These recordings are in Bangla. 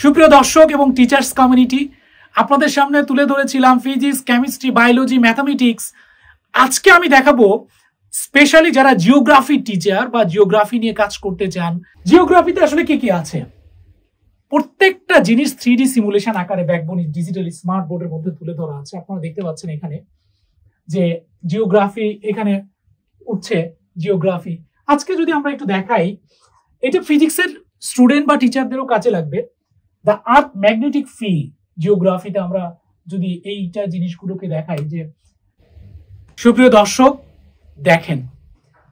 সুপ্রিয় দর্শক এবং টিচার্স কমিউনিটি, আপনাদের সামনে তুলে ধরেছিলাম ফিজিক্স, কেমিস্ট্রি, বায়োলজি, ম্যাথামেটিক্স। আজকে আমি দেখাবো স্পেশালি যারা জিওগ্রাফি টিচার বা জিওগ্রাফি নিয়ে কাজ করতে চান। জিওগ্রাফিতে আসলে কি কি আছে, প্রত্যেকটা জিনিস 3D সিমুলেশন আকারে ব্যাকবোন ডিজিটাল স্মার্ট বোর্ডের মধ্যে তুলে ধরা আছে। আপনারা দেখতে পাচ্ছেন এখানে যে জিওগ্রাফি এখানে উঠছে। জিওগ্রাফি আজকে যদি আমরা একটু দেখাই, এটা ফিজিক্সের স্টুডেন্ট বা টিচারদেরও কাজে লাগবে। দ্য আর্থ ম্যাগনেটিক ফিল্ড, জিওগ্রাফিতে আমরা যদি এইটা জিনিসগুলোকে দেখাই, যে সুপ্রিয় দর্শক দেখেন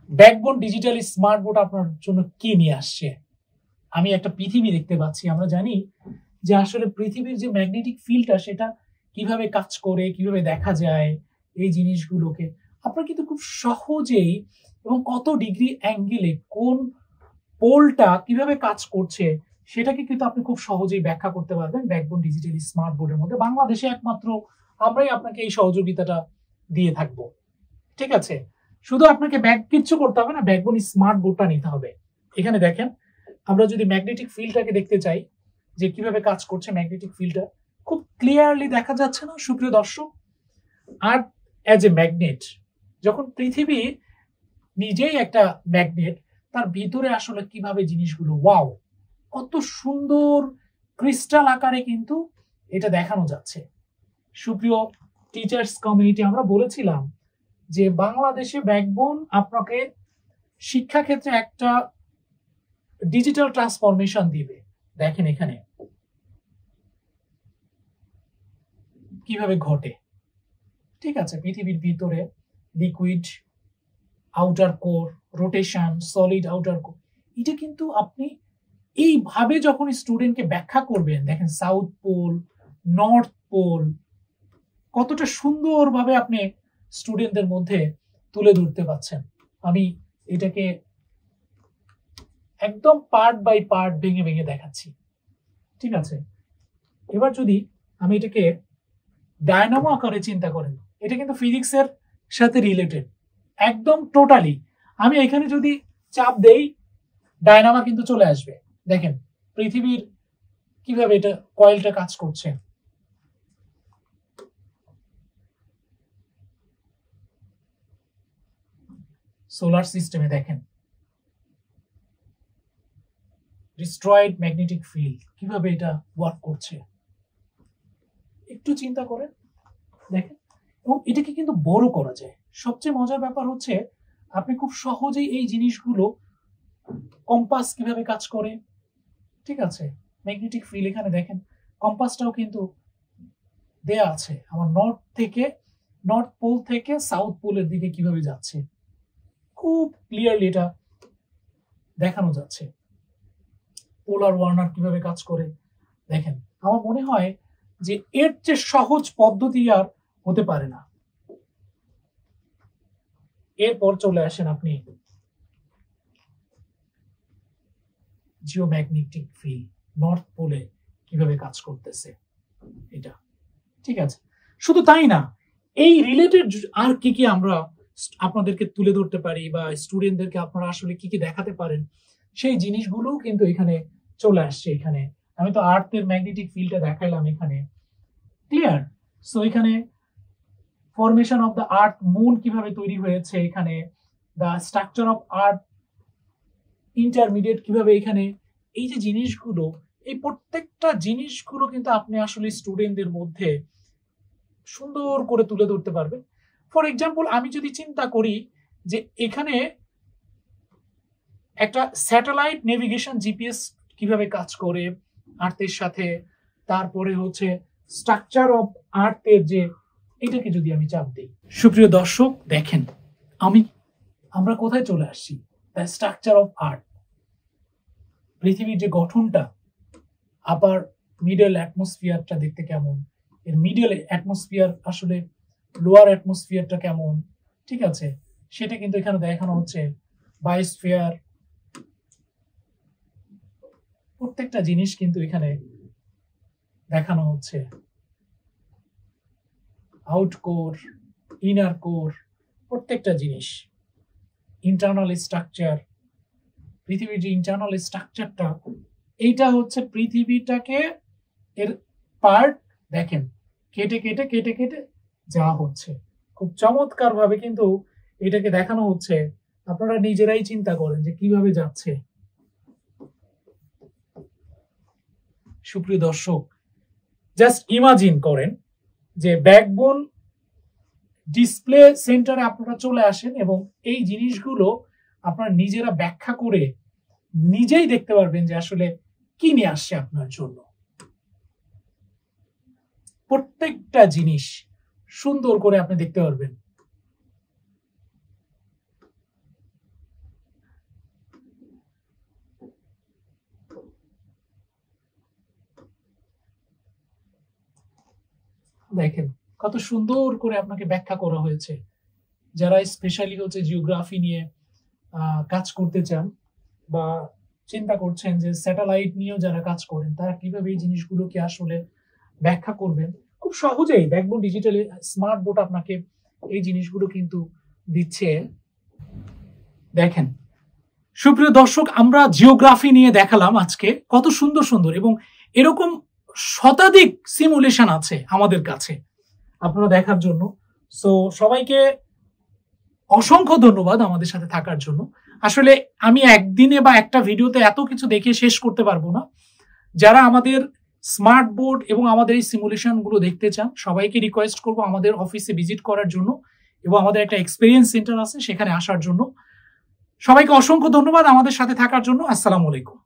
ব্যাকবোন ডিজিটাল স্মার্ট বোর্ড আপনার জন্য কি নিয়ে আসছে। আমি একটা পৃথিবী দেখতে পাচ্ছি। আমরা জানি যে আসলে পৃথিবীর যে ম্যাগনেটিক ফিল্ডটা সেটা কিভাবে কাজ করে, কিভাবে দেখা যায়, এই জিনিসগুলোকে আপনারা কিন্তু খুব সহজেই এবং কত ডিগ্রি অ্যাঙ্গেলে কোন পোলটা কিভাবে কাজ করছে সেটাকে কিন্তু আপনি খুব সহজেই ব্যাখ্যা করতে পারবেন ব্যাকবোন ডিজিটাল স্মার্ট বোর্ডের মধ্যে। বাংলাদেশে একমাত্র আমরাই আপনাকে এই সহযোগিতাটা দিয়ে থাকবো। ঠিক আছে, শুধু আপনাকে কিচ্ছু করতে হবে না, ব্যাকবোন স্মার্ট বোর্ডটা নিতে হবে। এখানে দেখেন, আমরা যদি ম্যাগনেটিক ফিল্ডটাকে দেখতে চাই যে কিভাবে কাজ করছে, ম্যাগনেটিক ফিল্ডটা খুব ক্লিয়ারলি দেখা যাচ্ছে না সুপ্রিয় দর্শক? আর্থ অ্যাজ এ ম্যাগনেট, যখন পৃথিবী নিজেই একটা ম্যাগনেট, তার ভিতরে আসলে কিভাবে জিনিসগুলো, ওয়াও কত সুন্দর ক্রিস্টাল আকারে কিন্তু এটা দেখানো যাচ্ছে। সুপ্রিয় টিচার্স কমিউনিটি, আমরা বলেছিলাম যে বাংলাদেশে ব্যাকবোন আপনাকে শিক্ষা ক্ষেত্রে একটা ডিজিটাল ট্রান্সফরমেশন দিবে। দেখেন এখানে কিভাবে ঘটে। ঠিক আছে, পৃথিবীর ভিতরে liquid outer core, rotation, solid outer core, এটা কিন্তু আপনি এইভাবে যখন স্টুডেন্টকে ব্যাখ্যা করবেন, দেখেন সাউথ পোল, নর্থ পোল, কতটা সুন্দরভাবে আপনি স্টুডেন্টদের মধ্যে তুলে ধরতে পারছেন। আমি এটাকে একদম পার্ট বাই পার্ট ভেঙে ভেঙে দেখাচ্ছি। ঠিক আছে, এবার যদি আমি এটাকে ডায়নামো আকারে চিন্তা করেন, এটা কিন্তু ফিজিক্সের সাথে রিলেটেড একদম টোটালি। আমি এখানে যদি চাপ দেই, ডায়নামা কিন্তু চলে আসবে। দেখেন পৃথিবীর কিভাবে এটা কয়েলটা কাজ করছে। সোলার সিস্টেমে দেখেন ডিস্ট্রয়েড ম্যাগনেটিক ফিল্ড কিভাবে এটা ওয়ার্ক করছে, একটু চিন্তা করেন দেখেন। এবং এটাকে কিন্তু বড় করা যায়। সবচেয়ে মজার ব্যাপার হচ্ছে আপনি খুব সহজেই এই জিনিসগুলো, কম্পাস কিভাবে কাজ করে, ঠিক আছে, ম্যাগনেটিক ফিল্ড এখানে দেখেন, কম্পাসটাও কিন্তু দেয়া আছে আমার নর্থ পোল থেকে সাউথ পোলের দিকে কিভাবে যাচ্ছে, খুব ক্লিয়ারলি এটা দেখানো যাচ্ছে। পোলার ওয়ার্নার কিভাবে কাজ করে দেখেন। আমার মনে হয় যে এর যে সহজ পদ্ধতি আর হতে পারে না। এরপর চলে আসেন আপনি জিওম্যাগনেটিক ফিল্ড, নর্থ পোলে কিভাবে কাজ করতেছে এটা। ঠিক আছে, শুধু তাই না, এই রিলেটেড আর কি কি আমরা আপনাদেরকে তুলে ধরতে পারি বা স্টুডেন্টদেরকে আপনারা আসলে কি কি দেখাতে পারেন, সেই জিনিসগুলো কিন্তু এখানে চলে আসছে। এখানে আমি তো আর্থের ম্যাগনেটিক ফিল্ডটা দেখাইলাম এখানে, ক্লিয়ার। সো এখানে formation of the earth, moon কিভাবে তৈরি হয়েছে, এখানে the structure of earth intermediate কিভাবে, এখানে এই যে জিনিসগুলো, এই প্রত্যেকটা জিনিসগুলো কিন্তু আপনি আসলে স্টুডেন্টদের মধ্যে সুন্দর করে তুলে ধরতে পারবেন। ফর এক্সাম্পল, আমি যদি চিন্তা করি যে এখানে একটা স্যাটেলাইট নেভিগেশন, জিপিএস কিভাবে কাজ করে আর্থের সাথে, তারপরে হচ্ছে স্ট্রাকচার অফ আর্থের যে, এটাকে যদি আমি চাপ দিই, সুপ্রিয় দর্শক দেখেন আমরা কোথায় চলে আসছি, দ্য স্ট্রাকচার অফ আর্থ, পৃথিবীর যে গঠনটা, আপার মিডল অ্যাটমসফিয়ারটা দেখতে কেমন, এর মিডল অ্যাটমসফিয়ার আসলে লোয়ার অ্যাটমসফিয়ারটা কেমন, ঠিক আছে, সেটা কিন্তু এখানে দেখানো হচ্ছে। বায়োস্ফিয়ার, প্রত্যেকটা জিনিস কিন্তু এখানে দেখানো হচ্ছে। আউট কোর, ইনার কোর, প্রত্যেকটা জিনিস, ইন্টারনাল স্ট্রাকচার, পৃথিবীর যে ইন্টারনাল স্ট্রাকচারটা, এইটা হচ্ছে পৃথিবীটাকে এর পার্ট দেখেন কেটে কেটে কেটে কেটে যাওয়া হচ্ছে। খুব চমৎকার ভাবে কিন্তু এটাকে দেখানো হচ্ছে। আপনারা নিজেরাই চিন্তা করেন যে কিভাবে যাচ্ছে। সুপ্রিয় দর্শক, জাস্ট ইমাজিন করেন যে ব্যাকবোন ডিসপ্লে সেন্টারে আপনারা চলে আসেন এবং এই জিনিসগুলো আপনারা নিজেরা ব্যাখ্যা করে নিজেই দেখতে পারবেন যে আসলে কি নিয়ে আসছে আপনার জন্য। প্রত্যেকটা জিনিস সুন্দর করে আপনি দেখতে পারবেন। দেখেন কত সুন্দর করে আপনাকে ব্যাখ্যা করা হয়েছে। যারা স্পেশালি হচ্ছে জিওগ্রাফি নিয়ে কাজ করতে চান বা চিন্তা করছেন যে স্যাটেলাইট নিয়েও যারা কাজ করেন, তারা কিভাবে এই জিনিসগুলোকে আসলে ব্যাখ্যা করবেন, খুব সহজেই ব্যাকবোন ডিজিটাল স্মার্ট বোর্ড আপনাকে এই জিনিসগুলো কিন্তু দিচ্ছে। দেখেন সুপ্রিয় দর্শক, আমরা জিওগ্রাফি নিয়ে দেখালাম আজকে, কত সুন্দর সুন্দর এবং এরকম শতাধিক সিমুলেশন আছে আমাদের কাছে আপনারা দেখার জন্য। সো সবাইকে অসংখ্য ধন্যবাদ আমাদের সাথে থাকার জন্য। আসলে আমি একদিনে বা একটা ভিডিওতে এত কিছু দেখে শেষ করতে পারবো না। যারা আমাদের স্মার্ট বোর্ড এবং আমাদের এই সিমুলেশন গুলো দেখতে চান, সবাইকে রিকোয়েস্ট করব আমাদের অফিসে ভিজিট করার জন্য এবং আমাদের একটা এক্সপিরিয়েন্স সেন্টার আছে সেখানে আসার জন্য। সবাইকে অসংখ্য ধন্যবাদ আমাদের সাথে থাকার জন্য। আসসালামু আলাইকুম।